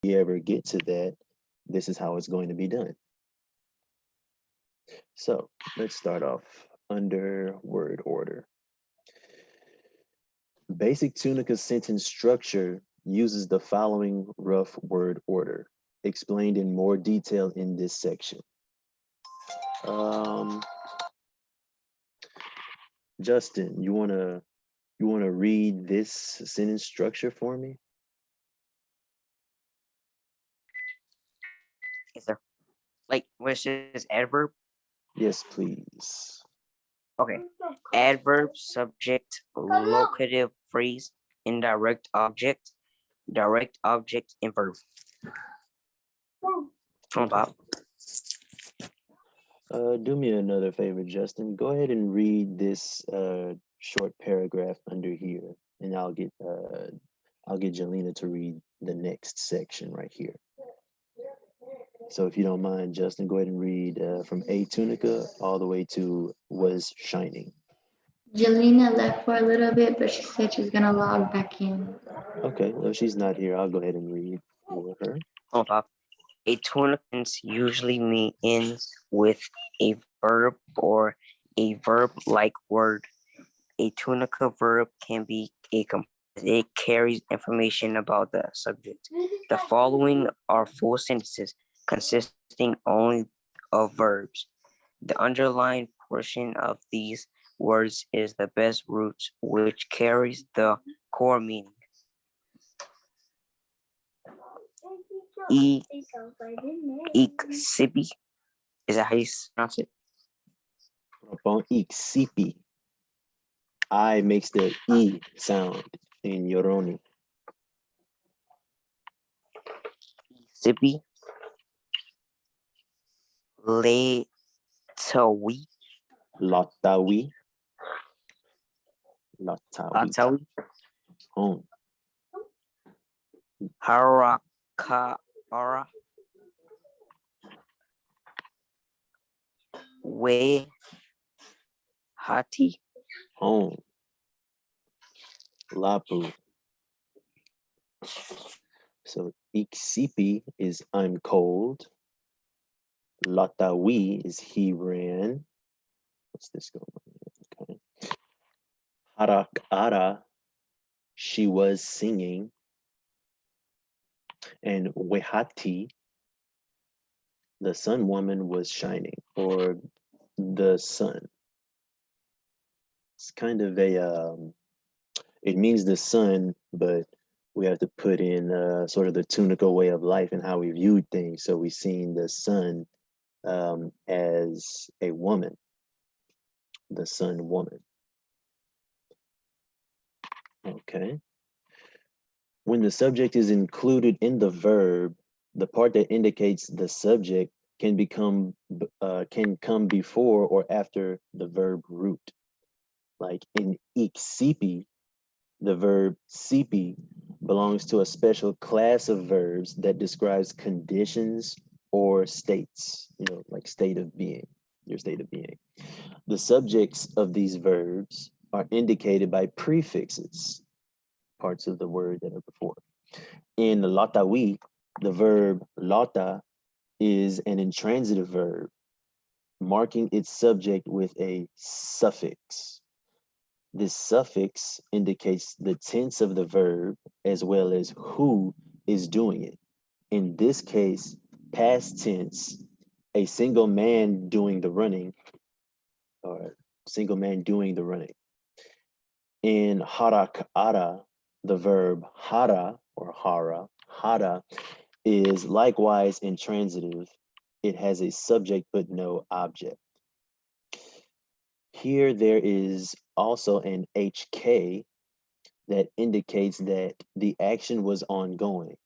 we ever get to that, this is how it's going to be done. So let's start off under word order. Basic Tunica sentence structure uses the following rough word order, explained in more detail in this section. Justin, you wanna read this sentence structure for me? Yes, sir. Like, which is adverb? Yes, please. Okay. Adverb, subject, locative phrase, indirect object, direct object, and verb. From top. Do me another favor, Justin. Go ahead and read this short paragraph under here, and I'll get Jelena to read the next section right here. So if you don't mind, Justin, go ahead and read from A Tunica all the way to was shining. Jelena left for a little bit, but she said she's gonna log back in. Okay, well, she's not here. I'll go ahead and read for her. On top. A tunicant usually ends with a verb or a verb-like word. A tunica verb can be it carries information about the subject. The following are full sentences consisting only of verbs. The underlying portion of these words is the best root, which carries the core meaning. Iksipi. Is that how you pronounce it? Upon iksipi, I makes the E sound in Yoroni. Iksipi. Letawi. Lotawi. Lotawi. Latawi. Home. Harakara. We Hati. Home. Lapu. So iksipi is I'm cold. Latawi is he ran. What's this going on? Okay. Harakara, she was singing. And Wehati, the sun woman was shining, or the sun. It's kind of a, it means the sun, but we have to put in sort of the Tunica way of life and how we viewed things. So we've seen the sun as a woman, the sun woman. Okay. When the subject is included in the verb, the part that indicates the subject can come before or after the verb root. Like in iksipi, the verb sipi belongs to a special class of verbs that describes conditions or states, like state of being, your state of being. The subjects of these verbs are indicated by prefixes, parts of the word that are before. In lotawi, the verb lota is an intransitive verb, marking its subject with a suffix. This suffix indicates the tense of the verb as well as who is doing it. In this case, past tense, a single man doing the running, or single man doing the running. In harakara, the verb hara or hara is likewise intransitive. It has a subject but no object. Here there is also an HK that indicates that the action was ongoing.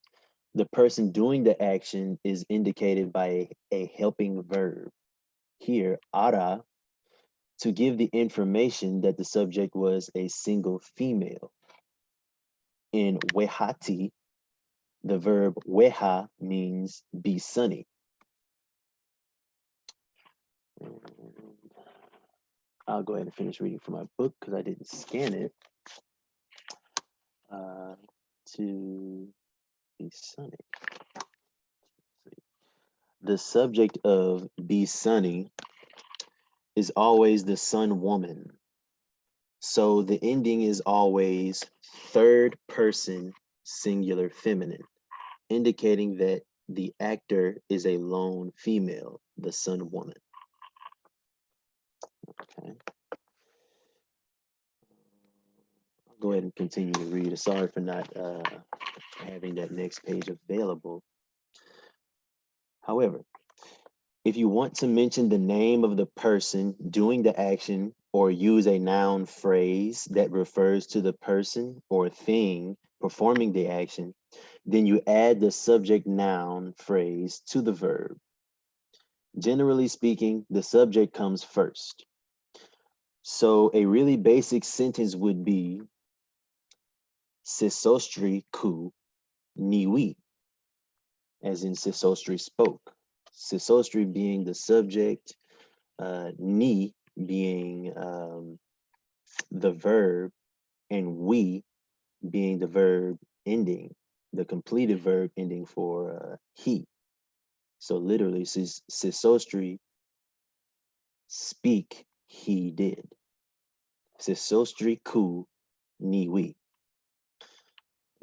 The person doing the action is indicated by a helping verb. Here, ara, to give the information that the subject was a single female. In wehati, the verb weha means be sunny. I'll go ahead and finish reading from my book because I didn't scan it to Be sunny. The subject of be sunny is always the sun woman. So the ending is always third person singular feminine, indicating that the actor is a lone female, the sun woman. Okay. I'll go ahead and continue to read. Sorry for not having that next page available. However, if you want to mention the name of the person doing the action or use a noun phrase that refers to the person or thing performing the action, then you add the subject noun phrase to the verb. Generally speaking, the subject comes first. So a really basic sentence would be Sesostri ku niwi, as in Sesostri spoke. Sesostri being the subject, ni being the verb, and we being the verb ending, the completed verb ending for he. So literally, Sesostri speak, he did. Sesostri ku ni we.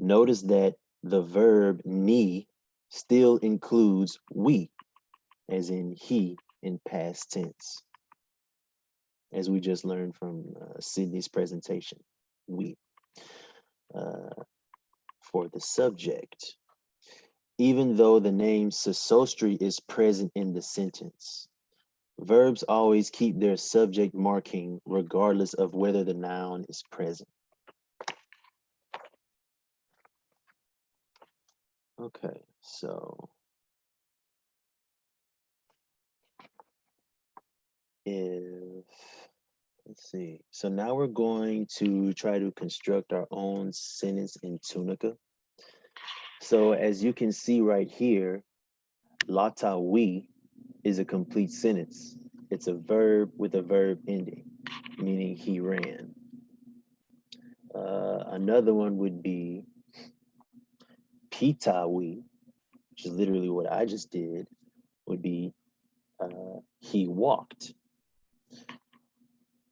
Notice that the verb ni still includes we, as in he in past tense, as we just learned from Sydney's presentation. We. For the subject, even though the name Sesostri is present in the sentence, verbs always keep their subject marking regardless of whether the noun is present. Okay, so let's see. So now we're going to try to construct our own sentence in Tunica. So as you can see right here, latawi is a complete sentence. It's a verb with a verb ending, meaning he ran. Another one would be pitawi, which is literally what I just did, would be he walked.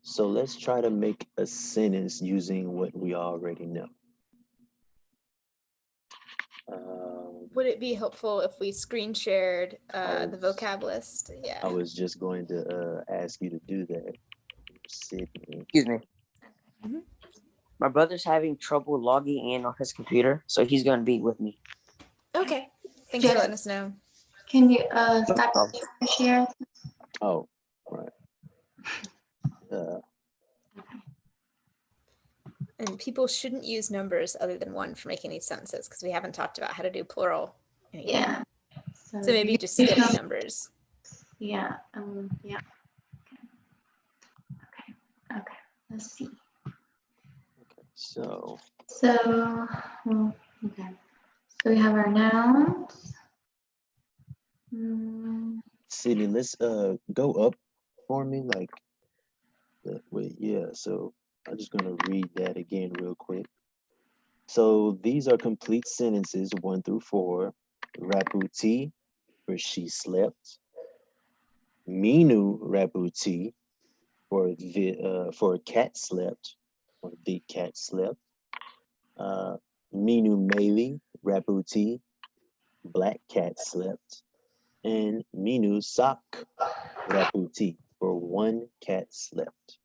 So let's try to make a sentence using what we already know. Would it be helpful if we screen shared the vocab list? Yeah. I was just going to ask you to do that, Sydney. Excuse me. Mhm. My brother's having trouble logging in on his computer, so he's going to be with me. Okay. Thanks for letting us know. Can you stop problem. share? Oh, right. And people shouldn't use numbers other than one for making these sentences because we haven't talked about how to do plural. Anything. Yeah. So maybe just skip numbers. Yeah. Yeah. Okay. Okay. Let's see. So Okay. So we have our nouns. Sydney, let's go up for me, like wait, yeah. So I'm just gonna read that again real quick. So these are complete sentences 1 through 4. Raputi, for she slept. Minu raputi, for cat slept, or the cat slept. Minu meli raputi, black cat slept. And Minu sak raputi, for one cat slept.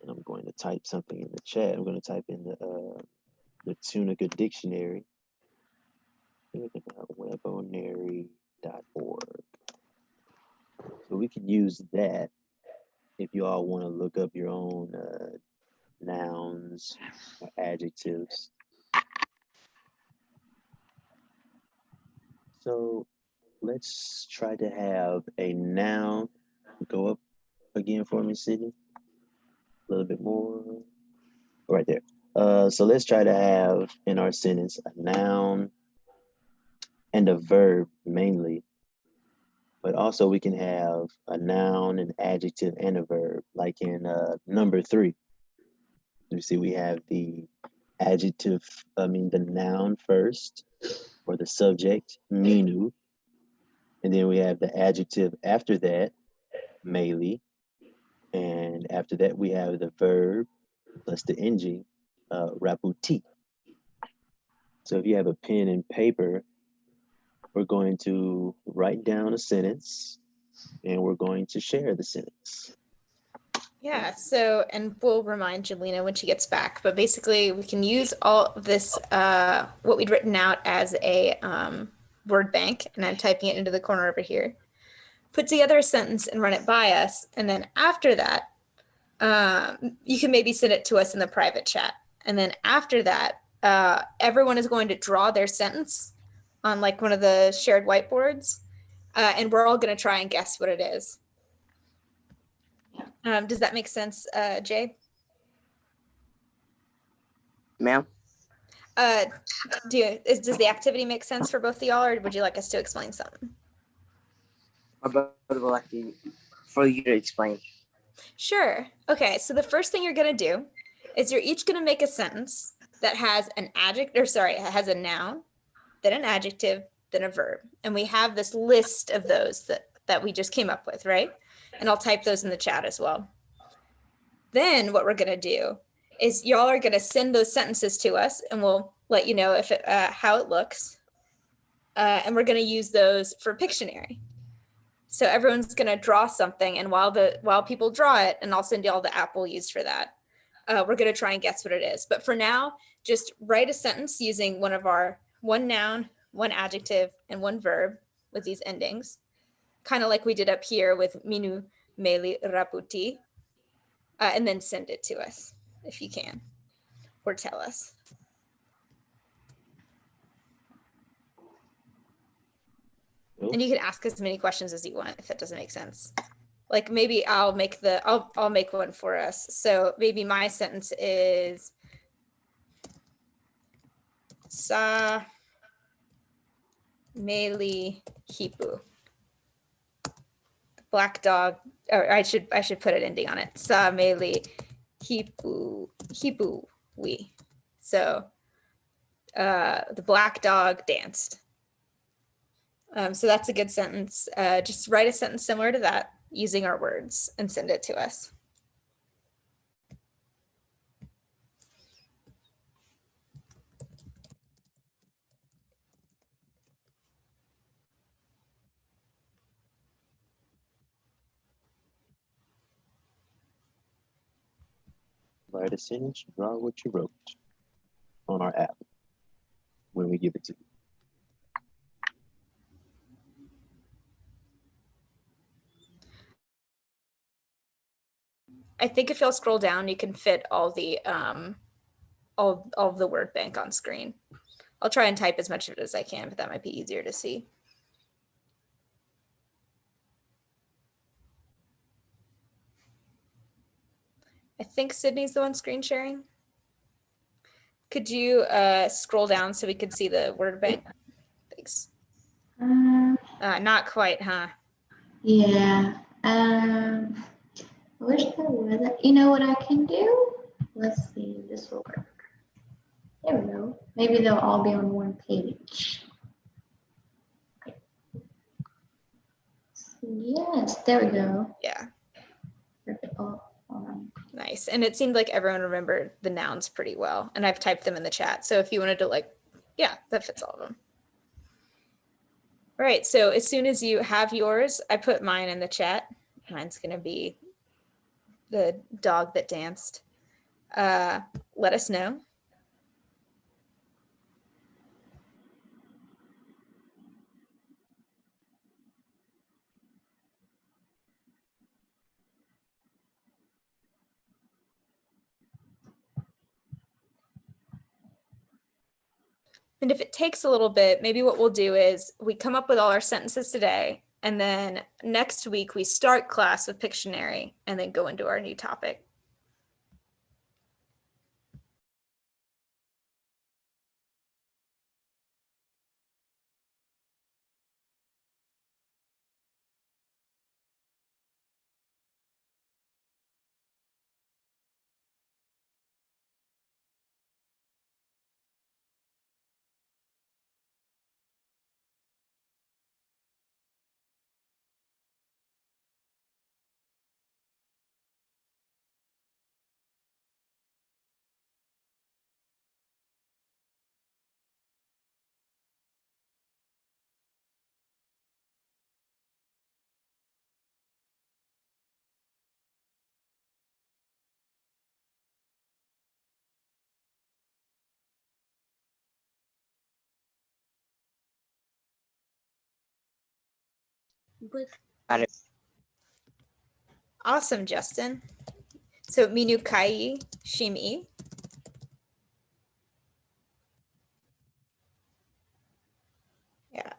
And I'm going to type something in the chat. I'm going to type in the Tunica dictionary. Webonary.org. So we could use that if you all want to look up your own nouns or adjectives. So let's try to have a noun. Go up again for me, Sydney. A little bit more. Right there. So let's try to have in our sentence a noun and a verb mainly, but also we can have a noun, an adjective, and a verb, like in number 3. You see we have the adjective, the noun first, or the subject, minu. And then we have the adjective after that, meli. And after that, we have the verb plus the ing, raputi. So if you have a pen and paper, we're going to write down a sentence and we're going to share the sentence. Yeah, so, and we'll remind Jelena when she gets back, but basically we can use all of this, what we'd written out as a word bank, and I'm typing it into the corner over here, put together a sentence and run it by us. And then after that, you can maybe send it to us in the private chat. And then after that, everyone is going to draw their sentence on like one of the shared whiteboards, and we're all going to try and guess what it is. Does that make sense, Jay? Ma'am? Does the activity make sense for both of y'all, or would you like us to explain something? My brother would like for you to explain. Sure. Okay, so the first thing you're going to do is you're each going to make a sentence that has an adjective, or sorry, it has a noun, then an adjective, then a verb. And we have this list of those that we just came up with, right? And I'll type those in the chat as well. Then what we're going to do is y'all are going to send those sentences to us, and we'll let you know if how it looks. And we're going to use those for Pictionary. So everyone's going to draw something, and while people draw it, and I'll send you all the app we'll use for that, we're going to try and guess what it is. But for now, just write a sentence using one noun, one adjective, and one verb with these endings, kind of like we did up here with minu, meli, raputi, and then send it to us if you can, or tell us. And you can ask as many questions as you want if it doesn't make sense. Like maybe I'll make one for us. So maybe my sentence is Sa Meli Hipu. Black dog, or I should put an ending on it. Sa Meli Hipu we. So the black dog danced. So that's a good sentence. Just write a sentence similar to that using our words and send it to us. Write a sentence, draw what you wrote on our app when we give it to you. I think if you'll scroll down, you can fit all the all of the word bank on screen. I'll try and type as much of it as I can, but that might be easier to see. I think Sydney's the one screen sharing. Could you scroll down so we could see the word bank? Thanks. Not quite, huh? Yeah. I wish there was. You know what I can do? Let's see if this will work. There we go. Maybe they'll all be on one page. Yes, there we go. Yeah. Perfect. Nice. And it seemed like everyone remembered the nouns pretty well. And I've typed them in the chat. So if you wanted to yeah, that fits all of them. All right. So as soon as you have yours, I put mine in the chat. Mine's going to be the dog that danced. Let us know. And if it takes a little bit, maybe what we'll do is we come up with all our sentences today, and then next week we start class with Pictionary and then go into our new topic. Got it. Awesome, Justin. So minukai shimi. Yeah.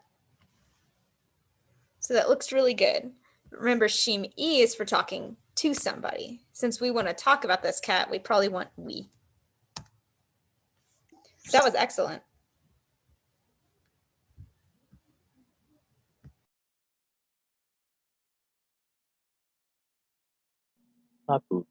So that looks really good. Remember, shimi is for talking to somebody. Since we want to talk about this cat, we probably want we. That was excellent. Hapu.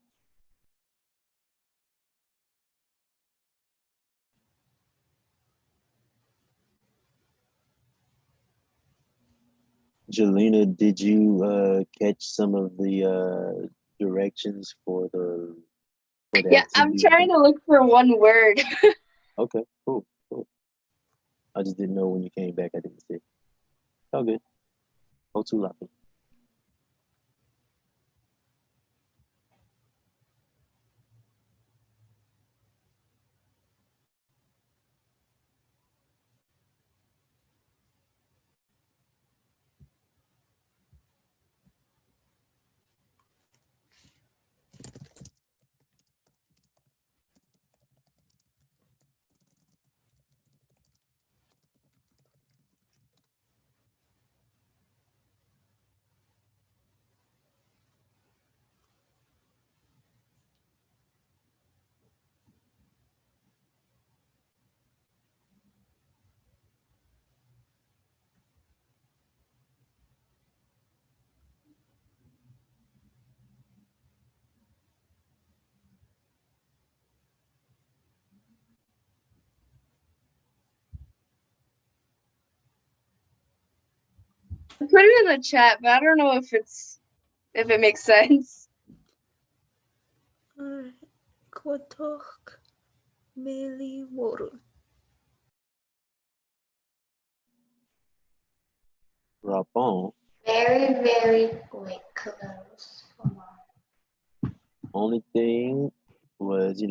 Jelena, did you catch some of the directions for the Yeah, I'm trying to look for one word. Okay, cool. I just didn't know when you came back. I didn't see. All good. Otulapi. I put it in the chat, but I don't know if it makes sense. Kotok meli woru. Rapon. Very, very like close. Come on. Only thing was,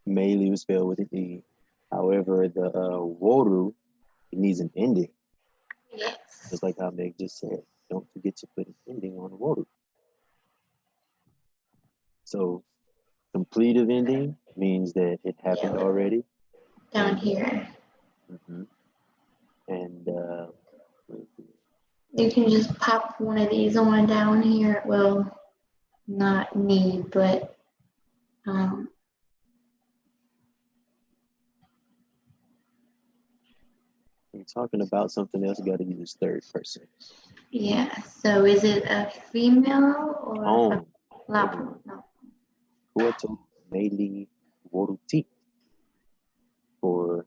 Meili was spelled with an E. However, the Woru, it needs an ending. Yes. Just like how Meg just said. Don't forget to put an ending on the Woru. So completive ending means that it happened already. Down here. Mm-hmm. And You can just pop one of these on down here. Well, not me, but you're talking about something else, you got to use third person. yeah. So is it a female or Home. a lapon? No. Kuato Meili Woruti. For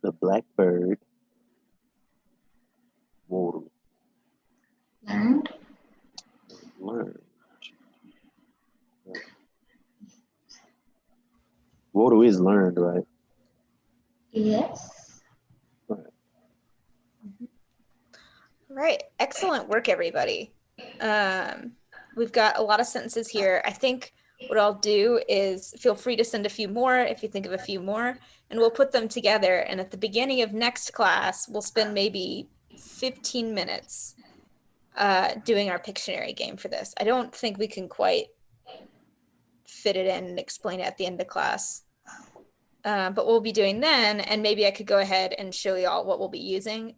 the blackbird Woru. Learned? Learn. Woru is learned, right? Yes. Right. Excellent work, everybody. We've got a lot of sentences here. I think what I'll do is feel free to send a few more if you think of a few more, and we'll put them together. And at the beginning of next class, we'll spend maybe 15 minutes doing our Pictionary game for this. I don't think we can quite fit it in and explain it at the end of class. But we'll be doing then, and maybe I could go ahead and show y'all what we'll be using.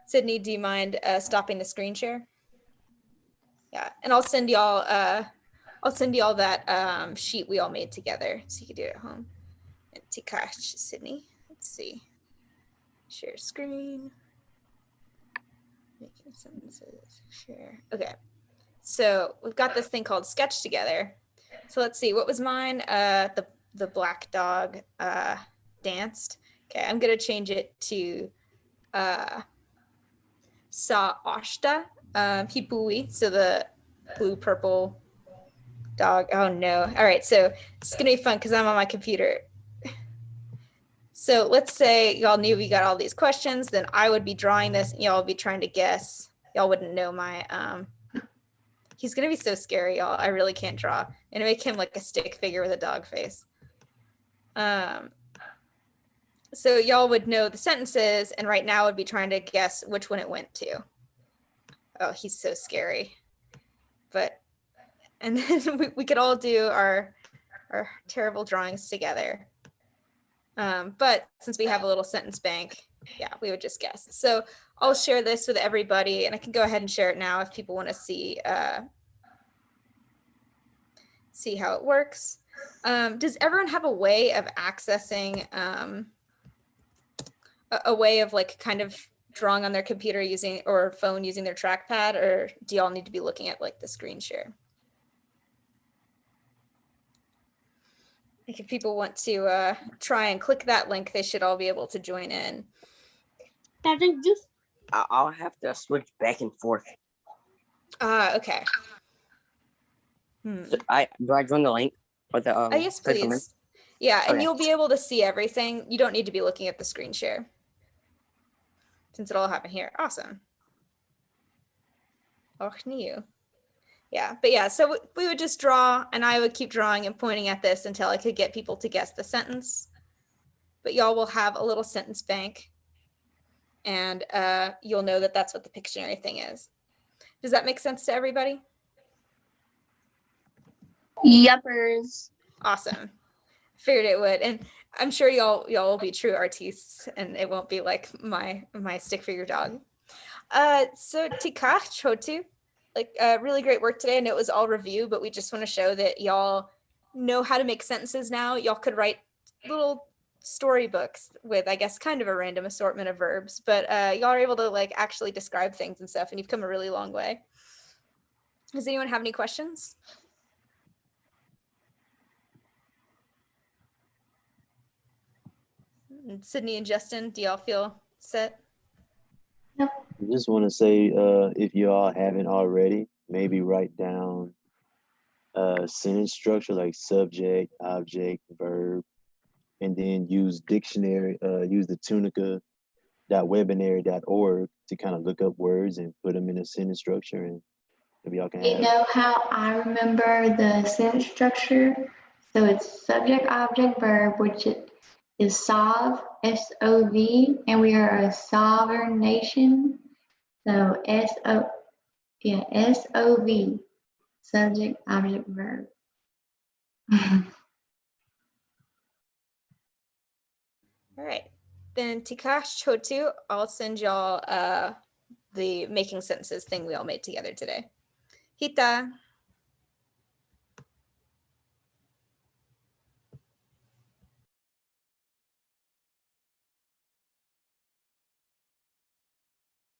Sydney, do you mind stopping the screen share? Yeah, and I'll send y'all that sheet we all made together so you can do it at home. And Tikash, Sydney, let's see. Share screen. Making sentences, share. Okay, so we've got this thing called sketch together. So let's see, what was mine? The black dog danced. Okay, I'm gonna change it to Sa Ashta Hipui. So the blue purple dog. Oh no. All right, so it's gonna be fun because I'm on my computer. So let's say y'all knew we got all these questions, then I would be drawing this and y'all would be trying to guess. Y'all wouldn't know my he's gonna be so scary, y'all. I really can't draw. And make him like a stick figure with a dog face. So y'all would know the sentences, and right now would be trying to guess which one it went to. Oh, he's so scary. But, and then we could all do our terrible drawings together. But since we have a little sentence bank, yeah, we would just guess. So I'll share this with everybody, and I can go ahead and share it now if people want to see how it works. Does everyone have a way of accessing a way of like kind of drawing on their computer using or phone using their trackpad, or do y'all need to be looking at like the screen share? Like if people want to try and click that link, they should all be able to join in. I think just I'll have to switch back and forth. Okay. So do I join the link or the Yes, click the link? please. Yeah, and Okay. you'll be able to see everything. You don't need to be looking at the screen share since it all happened here. Awesome. Oh, new. Yeah, but yeah, so we would just draw, and I would keep drawing and pointing at this until I could get people to guess the sentence. But y'all will have a little sentence bank, and you'll know that that's what the Pictionary thing is. Does that make sense to everybody? Yuppers. Awesome. Figured it would, and I'm sure y'all will be true artistes, and it won't be like my stick figure dog. So Tika Chotu, like really great work today. I know it was all review, but we just want to show that y'all know how to make sentences now. Y'all could write little storybooks with, I guess, kind of a random assortment of verbs, but y'all are able to like actually describe things and stuff, and you've come a really long way. Does anyone have any questions? And Sydney and Justin, do y'all feel set? I just want to say, if you all haven't already, maybe write down sentence structure like subject, object, verb, and then use dictionary, use the tunica.webinary.org to kind of look up words and put them in a sentence structure, and maybe y'all can You have. know how I remember the sentence structure? So it's subject, object, verb, which is SOV, S-O-V, and we are a sovereign nation. So S-O-V, subject, object, verb. All right, then Tikash Chotu, I'll send y'all the making sentences thing we all made together today. Hita.